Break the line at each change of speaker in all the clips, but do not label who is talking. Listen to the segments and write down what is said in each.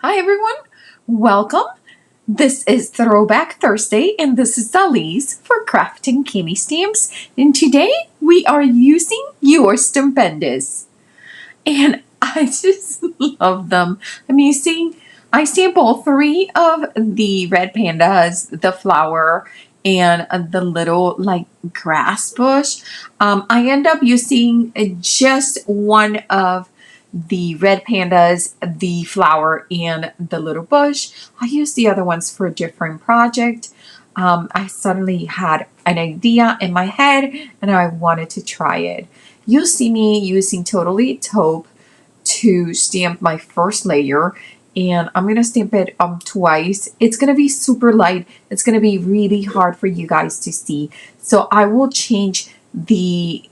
Hi everyone, welcome. This is Throwback Thursday and this is Alice for Crafting Candy Stamps. And today we are using You're Stu-pand-ous. And I just love them. I stamp all three of the red pandas, the flower, and the little like grass bush. I end up using just one of the red pandas, the flower, and the little bush. I use the other ones for a different project. I suddenly had an idea in my head and I wanted to try it. You'll see me using totally taupe to stamp my first layer, and I'm gonna stamp it twice. It's gonna be super light. It's gonna be really hard for you guys to see, so I will change the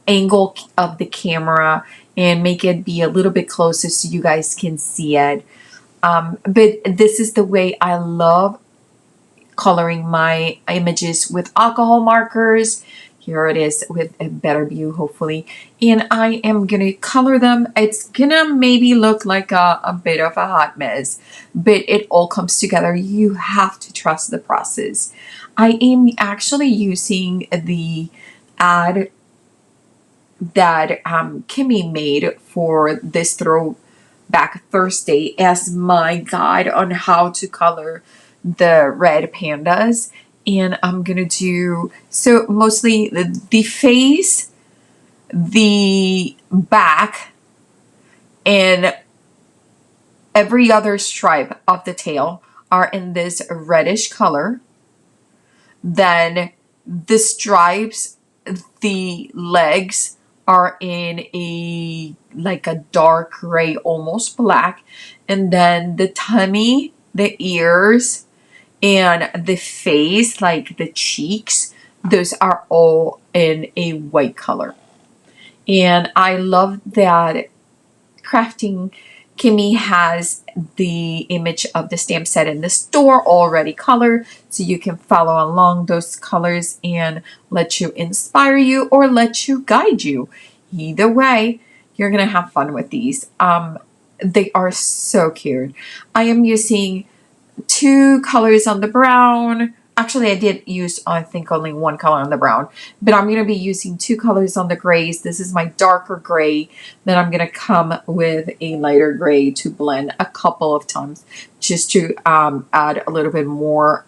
angle of the camera and make it be a little bit closer so you guys can see it. But this is the way I love coloring my images with alcohol markers. Here it is with a better view, hopefully. And I am going to color them. It's going to maybe look like a bit of a hot mess, but it all comes together. You have to trust the process. I am actually using the ad that Kimmy made for this Throwback Thursday as my guide on how to color the red pandas. And I'm gonna do so mostly the face, the back, and every other stripe of the tail are in this reddish color. Then the stripes, the legs are in a like a dark gray, almost black, and then the tummy, the ears, and the face, like the cheeks, those are all in a white color. And I love that Crafting Kimmy has the image of the stamp set in the store already colored, so you can follow along those colors and let you inspire you or let you guide you. Either way, you're gonna have fun with these. They are so cute. I am using two colors on the brown. Actually, I did use, I think, only one color on the brown, but I'm going to be using two colors on the grays. This is my darker gray. Then I'm going to come with a lighter gray to blend a couple of times just to add a little bit more,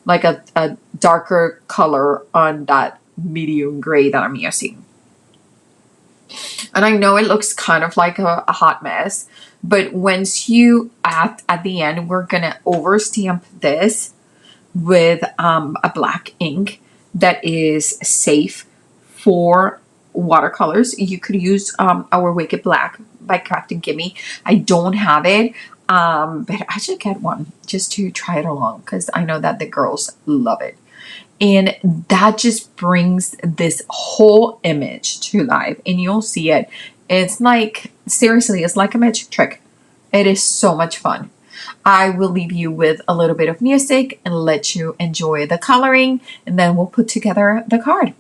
like a darker color on that medium gray that I'm using. And I know it looks kind of like a hot mess, but once you at the end, we're gonna overstamp this with a black ink that is safe for watercolors. You could use our Wicked Black by Crafting Gimme. I don't have it, but I should get one just to try it along because I know that the girls love it. And that just brings this whole image to life, and you'll see it. It's like, seriously, it's like a magic trick. It is so much fun. I will leave you with a little bit of music and let you enjoy the coloring, and then we'll put together the card.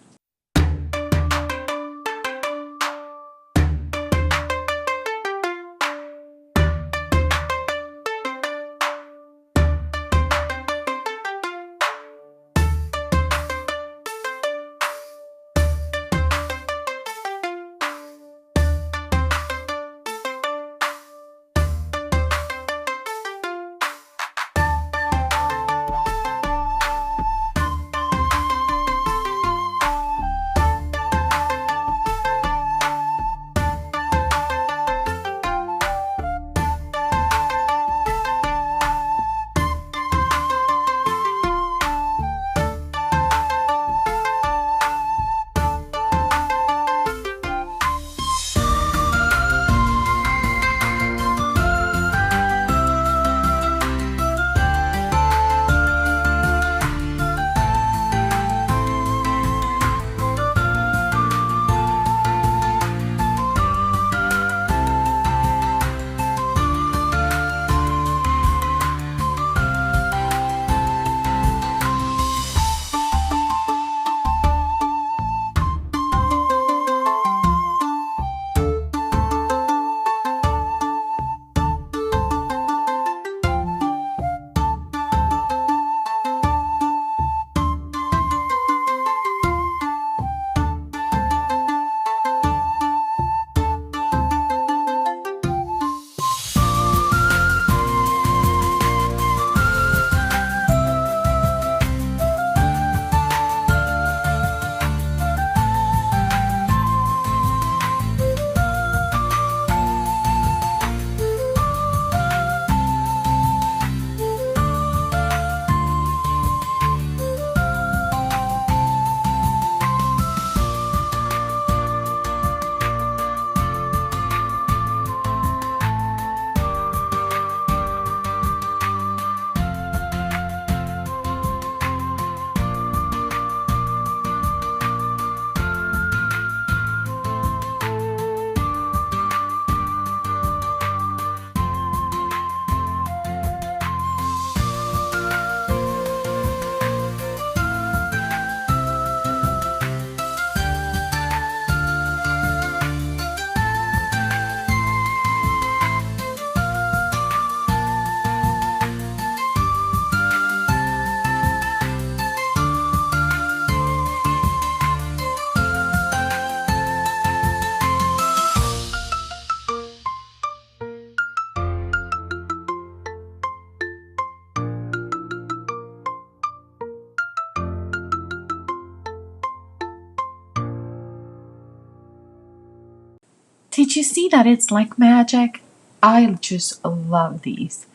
Did you see that it's like magic? I just love these.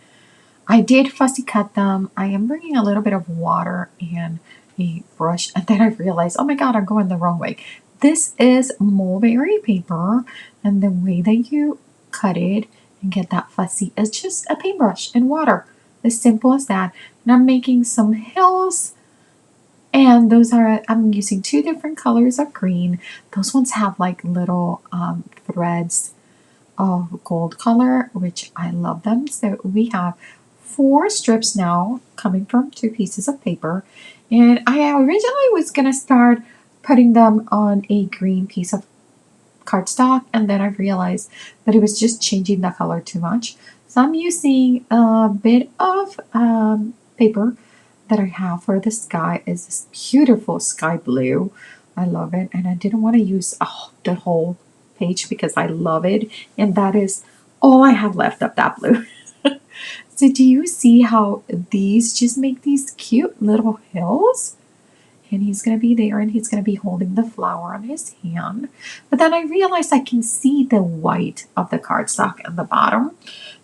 I did fussy cut them. I am bringing a little bit of water and a brush, and then I realized, oh my god, I'm going the wrong way. This is mulberry paper, and the way that you cut it and get that fussy is just a paintbrush and water. As simple as that. And I'm making some hills, and those are, I'm using two different colors of green. Those ones have like little threads of gold color, which I love them. So we have 4 strips now coming from 2 pieces of paper. And I originally was going to start putting them on a green piece of cardstock, and then I realized that it was just changing the color too much. So I'm using a bit of paper that I have for the sky. Is this beautiful sky blue. I love it, and I didn't want to use the whole page because I love it, and that is all I have left of that blue. So do you see how these just make these cute little hills? And he's going to be there, and he's going to be holding the flower on his hand. But then I realized I can see the white of the cardstock at the bottom.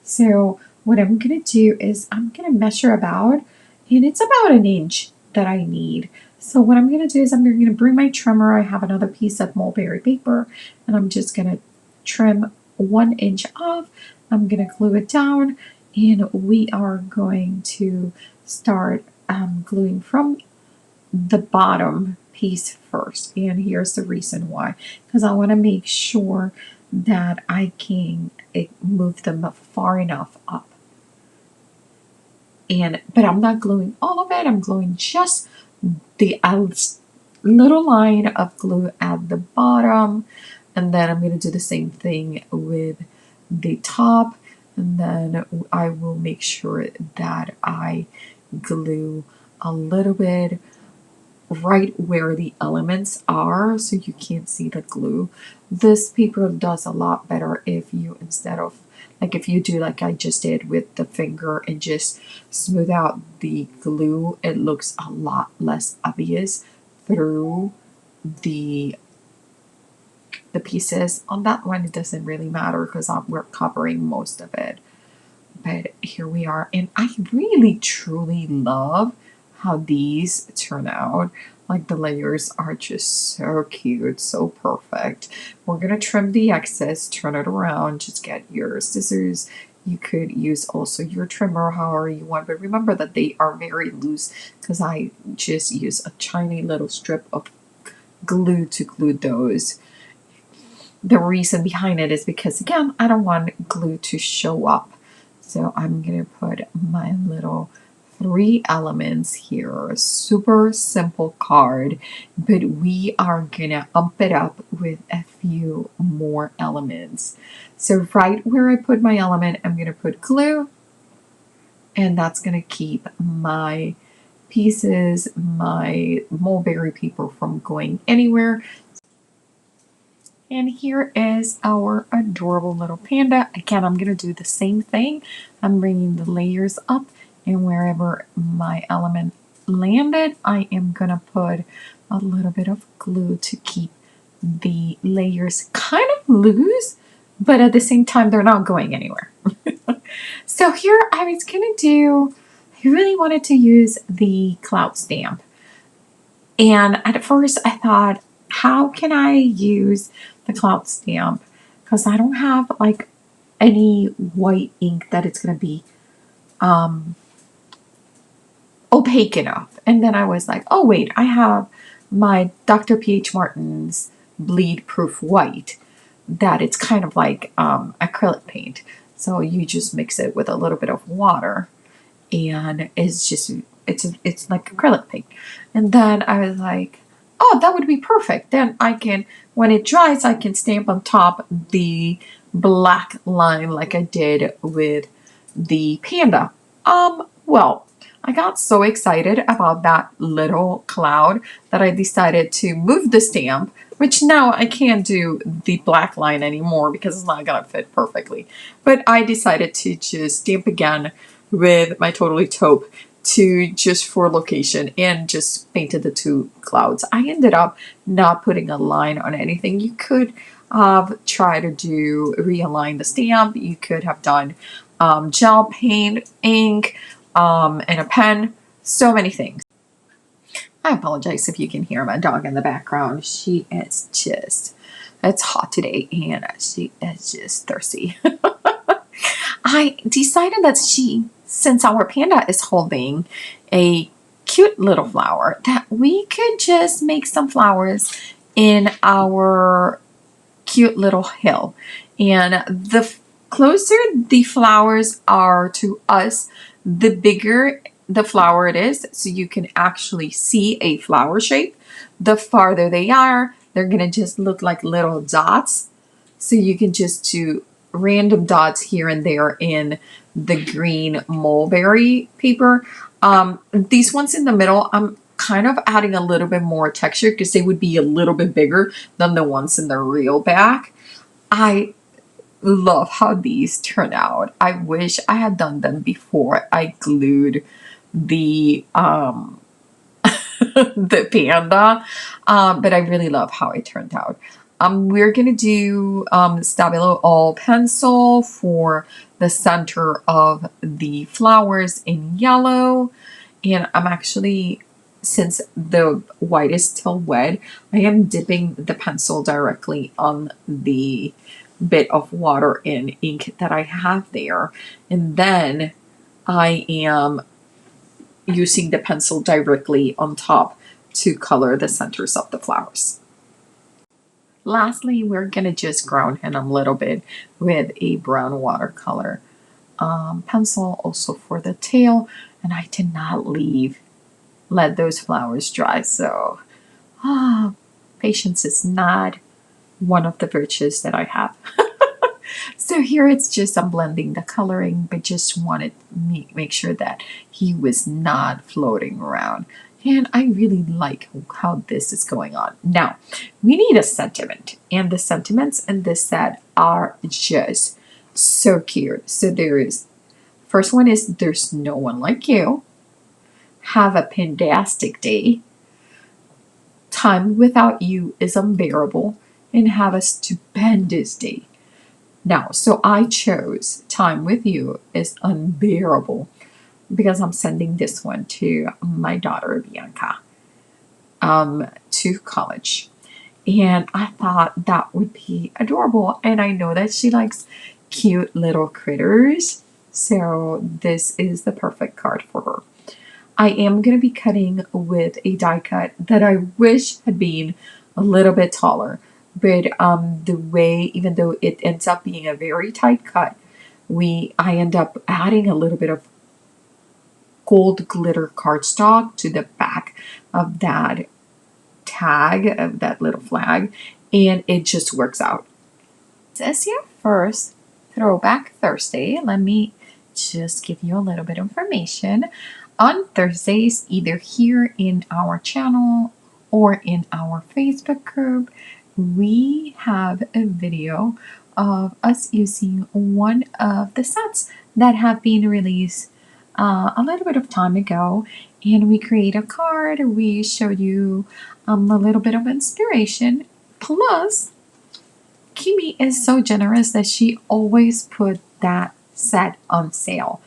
So what I'm going to do is I'm going to measure about, and it's about 1 inch that I need. So what I'm going to do is I'm going to bring my trimmer. I have another piece of mulberry paper, and I'm just going to trim 1 inch off. I'm going to glue it down, and we are going to start gluing from the bottom piece first. And here's the reason why, because I want to make sure that I can move them far enough up. But I'm not gluing all of it. I'm gluing just the little line of glue at the bottom, and then I'm going to do the same thing with the top, and then I will make sure that I glue a little bit right where the elements are so you can't see the glue. This paper does a lot better if you, instead of like if you do like I just did with the finger and just smooth out the glue, it looks a lot less obvious through the pieces. On that one it doesn't really matter because we're covering most of it. But here we are, and I really truly love how these turn out. Like the layers are just so cute, so perfect. We're gonna trim the excess, turn it around, just get your scissors. You could use also your trimmer however you want, but remember that they are very loose because I just use a tiny little strip of glue to glue those. The reason behind it is because, again, I don't want glue to show up. So I'm going to put my little 3 elements here. A super simple card, but we are going to ump it up with a few more elements. So right where I put my element, I'm going to put glue, and that's going to keep my pieces, my mulberry paper from going anywhere. And here is our adorable little panda. Again, I'm going to do the same thing. I'm bringing the layers up, and wherever my element landed, I am going to put a little bit of glue to keep the layers kind of loose, but at the same time, they're not going anywhere. So here I was going to do, I really wanted to use the cloud stamp. And at first I thought, how can I use the cloud stamp? Because I don't have like any white ink that it's going to be opaque enough. And then I was like, oh wait, I have my Dr. P.H. Martin's bleed proof white that it's kind of like acrylic paint. So you just mix it with a little bit of water, and it's just it's like acrylic paint. And then I was like, oh, that would be perfect. Then I can, when it dries, I can stamp on top the black line like I did with the panda. Well, I got so excited about that little cloud that I decided to move the stamp, which now I can't do the black line anymore because it's not gonna fit perfectly. But I decided to just stamp again with my Totally Taupe to just for location, and just painted the 2 clouds. I ended up not putting a line on anything. You could try to realign the stamp. You could have done gel paint, ink, and a pen. So many things. I apologize if you can hear my dog in the background. She is just, it's hot today and she is just thirsty. I decided that since our panda is holding a cute little flower, that we could just make some flowers in our cute little hill. And the closer the flowers are to us, the bigger the flower it is, so you can actually see a flower shape. The farther they are, they're gonna just look like little dots. So you can just do random dots here and there in the green mulberry paper. These ones in the middle, I'm kind of adding a little bit more texture because they would be a little bit bigger than the ones in the real back. I love how these turn out. I wish I had done them before I glued the the panda, but I really love how it turned out. We're gonna do Stabilo all pencil for the center of the flowers in yellow, and I'm actually, since the white is still wet, I am dipping the pencil directly on the bit of water and ink that I have there, and then I am using the pencil directly on top to color the centers of the flowers. Lastly, we're gonna just ground him a little bit with a brown watercolor pencil, also for the tail, and I did not let those flowers dry, so patience is not one of the virtues that I have. So here it's just I'm blending the coloring, but just wanted to make sure that he was not floating around. And I really like how this is going on. Now, we need a sentiment, and the sentiments in this set are just so cute. So first one is there's no one like you. Have a pandastic day. Time without you is unbearable. And have a stupendous day. Now, so I chose time with you is unbearable because I'm sending this one to my daughter, Bianca, to college. And I thought that would be adorable. And I know that she likes cute little critters. So this is the perfect card for her. I am going to be cutting with a die cut that I wish had been a little bit taller. But the way, even though it ends up being a very tight cut, I end up adding a little bit of gold glitter cardstock to the back of that tag, of that little flag, and it just works out. This is your first Throwback Thursday. Let me just give you a little bit of information. On Thursdays, either here in our channel or in our Facebook group, we have a video of us using one of the sets that have been released a little bit of time ago, and we create a card. We showed you a little bit of inspiration. Plus, Kimi is so generous that she always put that set on sale,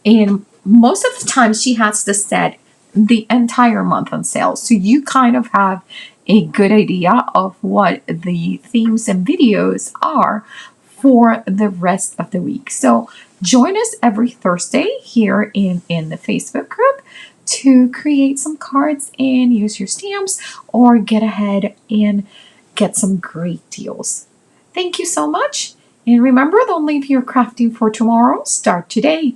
and most of the time she has the set the entire month on sale, so you kind of have a good idea of what the themes and videos are for the rest of the week. So join us every Thursday here in the Facebook group to create some cards and use your stamps, or get ahead and get some great deals. Thank you so much. And remember, don't leave your crafting for tomorrow. Start today.